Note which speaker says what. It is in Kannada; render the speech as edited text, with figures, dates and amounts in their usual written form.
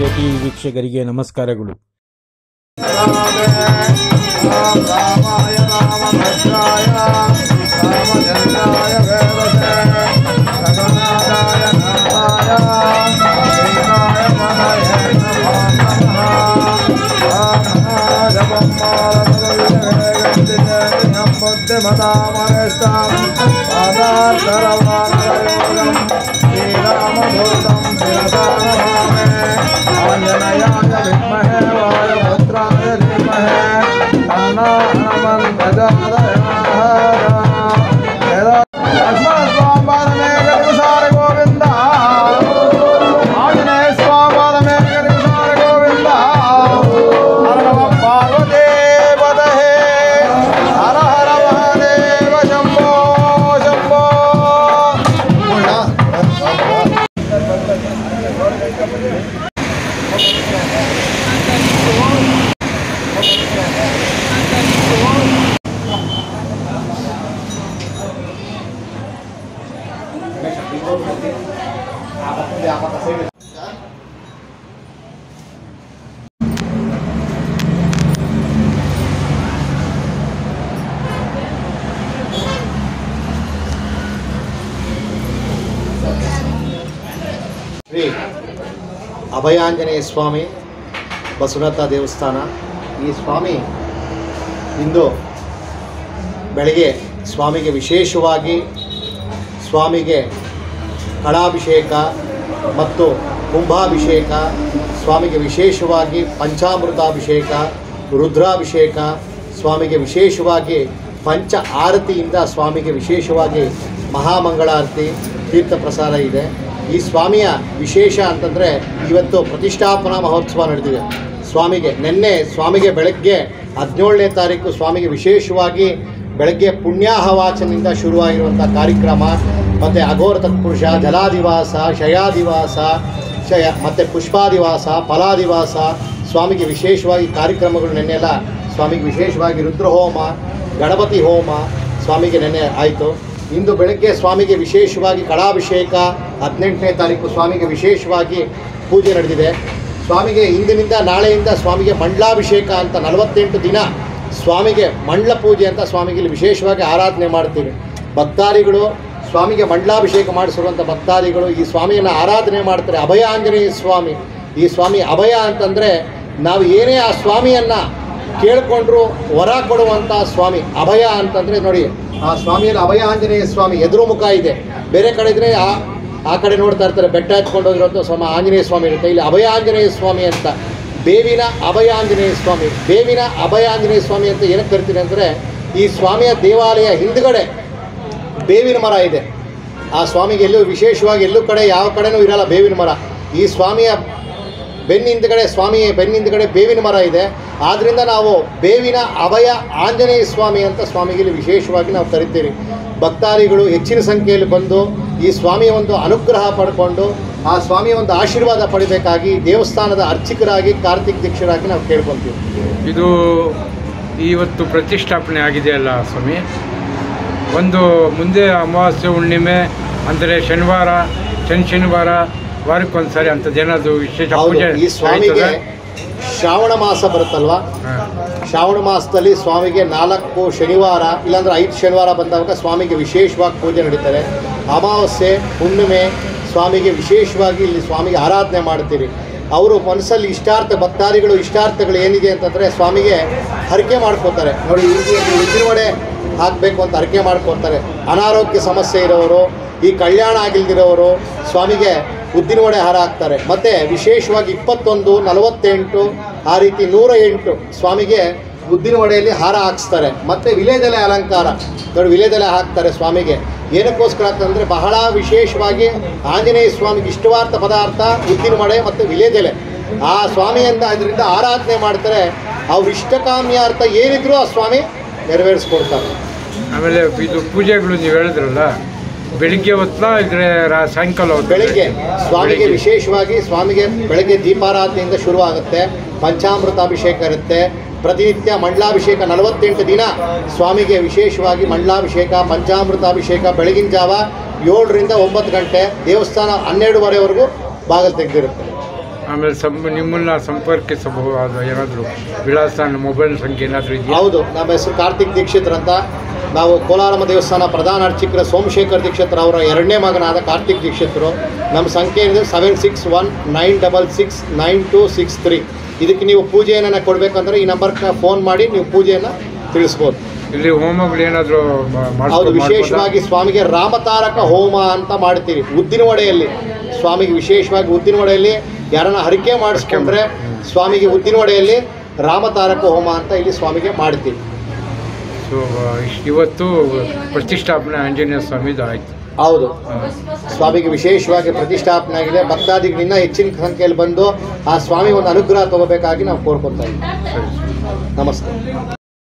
Speaker 1: ಸೂರ್ಯ ಟಿವಿ ವೀಕ್ಷಕರಿಗೆ ನಮಸ್ಕಾರಗಳು.
Speaker 2: ಶ್ರೀ ಅಭಯಾಂಜನೇಯ ಸ್ವಾಮಿ ಬಸವನಾಥ ದೇವಸ್ಥಾನ. ಈ ಸ್ವಾಮಿ ಇಂದು ಬೆಳಗ್ಗೆ ಸ್ವಾಮಿಗೆ ವಿಶೇಷವಾಗಿ ಸ್ವಾಮಿಗೆ ಕಳಾಭಿಷೇಕ ಮತ್ತು ಕುಂಭಾಭಿಷೇಕ, ಸ್ವಾಮಿಗೆ ವಿಶೇಷವಾಗಿ ಪಂಚಾಮೃತಾಭಿಷೇಕ, ರುದ್ರಾಭಿಷೇಕ, ಸ್ವಾಮಿಗೆ ವಿಶೇಷವಾಗಿ ಪಂಚ ಆರತಿಯಿಂದ ಸ್ವಾಮಿಗೆ ವಿಶೇಷವಾಗಿ ಮಹಾಮಂಗಳಾರತಿ ತೀರ್ಥ ಪ್ರಸಾದ ಇದೆ. ಈ ಸ್ವಾಮಿಯ ವಿಶೇಷ ಅಂತಂದರೆ ಇವತ್ತು ಪ್ರತಿಷ್ಠಾಪನಾ ಮಹೋತ್ಸವ ನಡೆದಿದೆ. ನಿನ್ನೆ ಸ್ವಾಮಿಗೆ ಬೆಳಗ್ಗೆ 17ನೇ ತಾರೀಕು ಸ್ವಾಮಿಗೆ ವಿಶೇಷವಾಗಿ ಬೆಳಗ್ಗೆ ಪುಣ್ಯಾಹವಾಚನಿಂದ ಶುರುವಾಗಿರುವಂಥ ಕಾರ್ಯಕ್ರಮ ಮತ್ತು ಅಘೋರ ತತ್ಪುರುಷ, ಜಲಾದಿವಾಸ, ಶಯಾದಿವಾಸ, ಮತ್ತು ಪುಷ್ಪಾದಿವಾಸ, ಫಲಾದಿವಾಸ, ಸ್ವಾಮಿಗೆ ವಿಶೇಷವಾಗಿ ಕಾರ್ಯಕ್ರಮಗಳು ನೆನ್ನೆಲ್ಲ ಸ್ವಾಮಿಗೆ ವಿಶೇಷವಾಗಿ ರುದ್ರಹೋಮ, ಗಣಪತಿ ಹೋಮ ಸ್ವಾಮಿಗೆ ನೆನ್ನೆ ಆಯಿತು. ಇಂದು ಬೆಳಗ್ಗೆ ಸ್ವಾಮಿಗೆ ವಿಶೇಷವಾಗಿ ಕಳಾಭಿಷೇಕ, 18ನೇ ತಾರೀಕು ಸ್ವಾಮಿಗೆ ವಿಶೇಷವಾಗಿ ಪೂಜೆ ನಡೆದಿದೆ. ಸ್ವಾಮಿಗೆ ಇಂದಿನಿಂದ ನಾಳೆಯಿಂದ ಸ್ವಾಮಿಗೆ ಮಂಡಲಾಭಿಷೇಕ ಅಂತ 48 ದಿನ ಸ್ವಾಮಿಗೆ ಮಂಡಲ ಪೂಜೆ ಅಂತ ಸ್ವಾಮಿಗೆ ಇಲ್ಲಿ ವಿಶೇಷವಾಗಿ ಆರಾಧನೆ ಮಾಡ್ತೀವಿ. ಭಕ್ತಾದಿಗಳು ಸ್ವಾಮಿಗೆ ಮಂಡಲಾಭಿಷೇಕ ಮಾಡಿಸಿರುವಂಥ ಭಕ್ತಾದಿಗಳು ಈ ಸ್ವಾಮಿಯನ್ನು ಆರಾಧನೆ ಮಾಡ್ತಾರೆ. ಅಭಯ ಆಂಜನೇಯ ಸ್ವಾಮಿ, ಈ ಸ್ವಾಮಿ ಅಭಯ ಅಂತಂದರೆ ನಾವು ಏನೇ ಆ ಸ್ವಾಮಿಯನ್ನು ಕೇಳಿಕೊಂಡ್ರು ವರ ಕೊಡುವಂಥ ಸ್ವಾಮಿ. ಅಭಯ ಅಂತಂದರೆ ನೋಡಿ, ಆ ಸ್ವಾಮಿಯಲ್ಲಿ ಅಭಯ ಆಂಜನೇಯ ಸ್ವಾಮಿ ಎದುರು ಮುಖ ಇದೆ. ಬೇರೆ ಕಡೆ ಇದ್ದರೆ ಆ ಕಡೆ ನೋಡ್ತಾ ಇರ್ತಾರೆ, ಬೆಟ್ಟ ಹಚ್ಕೊಂಡು ಹೋಗಿರೋಂಥ ಆಂಜನೇಯ ಸ್ವಾಮಿ ಇರುತ್ತೆ. ಇಲ್ಲಿ ಅಭಯ ಆಂಜನೇಯ ಸ್ವಾಮಿ ಅಂತ, ಬೇವಿನ ಅಭಯ ಆಂಜನೇಯ ಸ್ವಾಮಿ. ಬೇವಿನ ಅಭಯ ಆಂಜನೇಯ ಸ್ವಾಮಿ ಅಂತ ಏನಕ್ಕೆ ಕರಿತೀನಿ ಅಂದರೆ, ಈ ಸ್ವಾಮಿಯ ದೇವಾಲಯ ಹಿಂದುಗಡೆ ಬೇವಿನ ಮರ ಇದೆ. ಆ ಸ್ವಾಮಿಗೆ ಎಲ್ಲೂ ವಿಶೇಷವಾಗಿ ಎಲ್ಲೂ ಕಡೆ ಯಾವ ಕಡೆನೂ ಇರಲ್ಲ ಬೇವಿನ ಮರ. ಈ ಸ್ವಾಮಿಯ ಬೆನ್ನಿಂದಗಡೆ ಬೇವಿನ ಮರ ಇದೆ. ಆದ್ದರಿಂದ ನಾವು ಬೇವಿನ ಅಭಯ ಆಂಜನೇಯ ಸ್ವಾಮಿ ಅಂತ ಸ್ವಾಮಿಗೆ ಇಲ್ಲಿ ವಿಶೇಷವಾಗಿ ನಾವು ಕರಿತೀವಿ. ಭಕ್ತಾದಿಗಳು ಹೆಚ್ಚಿನ ಸಂಖ್ಯೆಯಲ್ಲಿ ಬಂದು ಈ ಸ್ವಾಮಿಯ ಒಂದು ಅನುಗ್ರಹ ಪಡ್ಕೊಂಡು ಆ ಸ್ವಾಮಿಯ ಒಂದು ಆಶೀರ್ವಾದ ಪಡಿಬೇಕಾಗಿ ದೇವಸ್ಥಾನದ ಅರ್ಚಕರಾಗಿ ಕಾರ್ತಿಕ್ ದೀಕ್ಷರಾಗಿ ನಾವು ಕೇಳ್ಕೊತೀವಿ.
Speaker 3: ಇದು ಇವತ್ತು ಪ್ರತಿಷ್ಠಾಪನೆ ಆಗಿದೆಯಲ್ಲ ಸ್ವಾಮಿ, ಒಂದು ಮುಂದೆ ಅಮಾವಾಸ್ಯೆ ಹುಣ್ಣಿಮೆ ಅಂದರೆ ಶನಿವಾರ ವಾರಕ್ಕೊಂದ್ಸರಿ ಅಂಥದ್ದೇನಾದ್ರು ವಿಶೇಷ ಪೂಜೆ?
Speaker 2: ಈ ಸ್ವಾಮಿಗೆ ಶ್ರಾವಣ ಮಾಸ ಬರುತ್ತಲ್ವ, ಶ್ರಾವಣ ಮಾಸದಲ್ಲಿ ಸ್ವಾಮಿಗೆ 4 ಶನಿವಾರ ಇಲ್ಲಾಂದ್ರೆ 5 ಶನಿವಾರ ಬಂದಾಗ ಸ್ವಾಮಿಗೆ ವಿಶೇಷವಾಗಿ ಪೂಜೆ ನಡೀತಾರೆ. ಅಮಾವಾಸ್ಯೆ ಹುಣ್ಣಿಮೆ ಸ್ವಾಮಿಗೆ ವಿಶೇಷವಾಗಿ ಇಲ್ಲಿ ಸ್ವಾಮಿಗೆ ಆರಾಧನೆ ಮಾಡ್ತೀರಿ. ಅವರು ಮನಸ್ಸಲ್ಲಿ ಭಕ್ತಾದಿಗಳು ಇಷ್ಟಾರ್ಥಗಳು ಏನಿದೆ ಅಂತಂದರೆ ಸ್ವಾಮಿಗೆ ಹರಕೆ ಮಾಡ್ಕೋತಾರೆ. ನೋಡಿ, ಉದ್ದಿನ ವಡೆ ಹಾಕಬೇಕು ಅಂತ ಹರಕೆ ಮಾಡ್ಕೊತಾರೆ. ಅನಾರೋಗ್ಯ ಸಮಸ್ಯೆ ಇರೋರು, ಈ ಕಲ್ಯಾಣ ಆಗಿಲ್ದಿರೋರು ಸ್ವಾಮಿಗೆ ಉದ್ದಿನ ವಡೆ ಹಾರ ಹಾಕ್ತಾರೆ. ಮತ್ತು ವಿಶೇಷವಾಗಿ 21, 48 ಆ ರೀತಿ 108 ಸ್ವಾಮಿಗೆ ಉದ್ದಿನ ವಡೆಯಲ್ಲಿ ಹಾರ ಹಾಕ್ಸ್ತಾರೆ. ಮತ್ತು ವಿಲೇದೆಲೆ ಅಲಂಕಾರ ನೋಡಿ, ವಿಲೇದೆಲೆ ಹಾಕ್ತಾರೆ ಸ್ವಾಮಿಗೆ. ಏನಕ್ಕೋಸ್ಕರ ಅಂತಂದರೆ ಬಹಳ ವಿಶೇಷವಾಗಿ ಆಂಜನೇಯ ಸ್ವಾಮಿಗೆ ಇಷ್ಟವಾದ ಪದಾರ್ಥ ಉದ್ದಿನ ವಡೆ ಮತ್ತು ವಿಲೇದೆಲೆ. ಆ ಸ್ವಾಮಿಯಿಂದ ಇದರಿಂದ ಆರಾಧನೆ ಮಾಡ್ತಾರೆ. ಅವ್ರ ಇಷ್ಟಕಾಮ್ಯಾರ್ಥ ಏನಿದ್ರು ಆ ಸ್ವಾಮಿ ನೆರವೇರಿಸ್ಕೊಡ್ತಾರೆ.
Speaker 3: ಆಮೇಲೆ ಇದು ಪೂಜೆಗಳು ನೀವು ಹೇಳಿದ್ರಲ್ಲ, ಬೆಳಿಗ್ಗೆ ಹೊತ್ತಾ ಇದ್ರೆ ಸಾಯಂಕಾಲ
Speaker 2: ಬೆಳಿಗ್ಗೆ ಸ್ವಾಮಿಗೆ ವಿಶೇಷವಾಗಿ ಸ್ವಾಮಿಗೆ ಬೆಳಗ್ಗೆ ದೀಪಾರಾಧನೆಯಿಂದ ಶುರುವಾಗುತ್ತೆ. ಪಂಚಾಮೃತಾಭಿಷೇಕ ಇರುತ್ತೆ. ಪ್ರತಿನಿತ್ಯ ಮಂಡಲಾಭಿಷೇಕ 48 ದಿನ ಸ್ವಾಮಿಗೆ ವಿಶೇಷವಾಗಿ ಮಂಡಲಾಭಿಷೇಕ, ಪಂಚಾಮೃತಾಭಿಷೇಕ ಬೆಳಗಿನ ಜಾವ 7 ರಿಂದ 9 ಗಂಟೆ. ದೇವಸ್ಥಾನ 12:30ವರೆಗೂ ಬಾಗಿಲು ತೆಗೆದಿರುತ್ತೆ.
Speaker 3: ಆಮೇಲೆ ನಿಮ್ಮನ್ನ ಸಂಪರ್ಕಿಸಬಹುದು ಏನಾದರೂ ವಿಳಾಸ ಮೊಬೈಲ್ ಸಂಖ್ಯೆ ಏನಾದರೂ ಇದೆಯಾ?
Speaker 2: ಹೌದು, ನಮ್ಮ ಹೆಸರು ಕಾರ್ತಿಕ್ ದೀಕ್ಷಿತರ್ ಅಂತ. ನಾವು ಕೋಲಾರಮ್ಮ ದೇವಸ್ಥಾನ ಪ್ರಧಾನ ಅರ್ಚಕರ ಸೋಮಶೇಖರ್ ದೀಕ್ಷಿತರ್ ಅವರ ಎರಡನೇ ಮಗನಾದ ಕಾರ್ತಿಕ್ ದೀಕ್ಷಿತರು. ನಮ್ಮ ಸಂಖ್ಯೆ ಏನಿದೆ 7619669263. ಇದಕ್ಕೆ ನೀವು ಪೂಜೆಯನ್ನು ಕೊಡಬೇಕಂದ್ರೆ ಈ ನಂಬರ್ಗೆ ಫೋನ್ ಮಾಡಿ ನೀವು ಪೂಜೆಯನ್ನು ತಿಳಿಸ್ಬೋದು.
Speaker 3: ಇಲ್ಲಿ ಹೋಮಗಳು ಏನಾದರೂ
Speaker 2: ಹೌದು, ವಿಶೇಷವಾಗಿ ಸ್ವಾಮಿಗೆ ರಾಮತಾರಕ ಹೋಮ ಅಂತ ಮಾಡ್ತೀವಿ ಉದ್ದಿನವಡೆಯಲ್ಲಿ. ಸ್ವಾಮಿಗೆ ವಿಶೇಷವಾಗಿ ಉದ್ದಿನವಡೆಯಲ್ಲಿ ಯಾರನ್ನ ಹರಕೆ ಮಾಡಿಸ್ಕೊಂಡ್ರೆ ಸ್ವಾಮಿಗೆ ಉದ್ದಿನವಡೆಯಲ್ಲಿ ರಾಮತಾರಕ ಹೋಮ ಅಂತ ಇಲ್ಲಿ ಸ್ವಾಮಿಗೆ ಮಾಡ್ತೀವಿ.
Speaker 3: ಸೊ ಇವತ್ತು ಪ್ರತಿಷ್ಠಾಪನೆ ಆಂಜನೇಯ ಸ್ವಾಮಿದು ಆಯಿತು.
Speaker 2: ಹೌದು, ಸ್ವಾಮಿಗೆ ವಿಶೇಷವಾಗಿ ಪ್ರತಿಷ್ಠಾಪನೆ ಆಗಿದೆ. ಭಕ್ತಾದಿಗಳು ಇನ್ನೂ ಹೆಚ್ಚಿನ ಸಂಖ್ಯೆಯಲ್ಲಿ ಬಂದು ಆ ಸ್ವಾಮಿ ಒಂದು ಅನುಗ್ರಹ ತಗೋಬೇಕಾಗಿ ನಾವು ಕೋರ್ಕೊತಾ ಇದ್ದೀವಿ.
Speaker 3: ಸರಿ.
Speaker 2: ನಮಸ್ಕಾರ.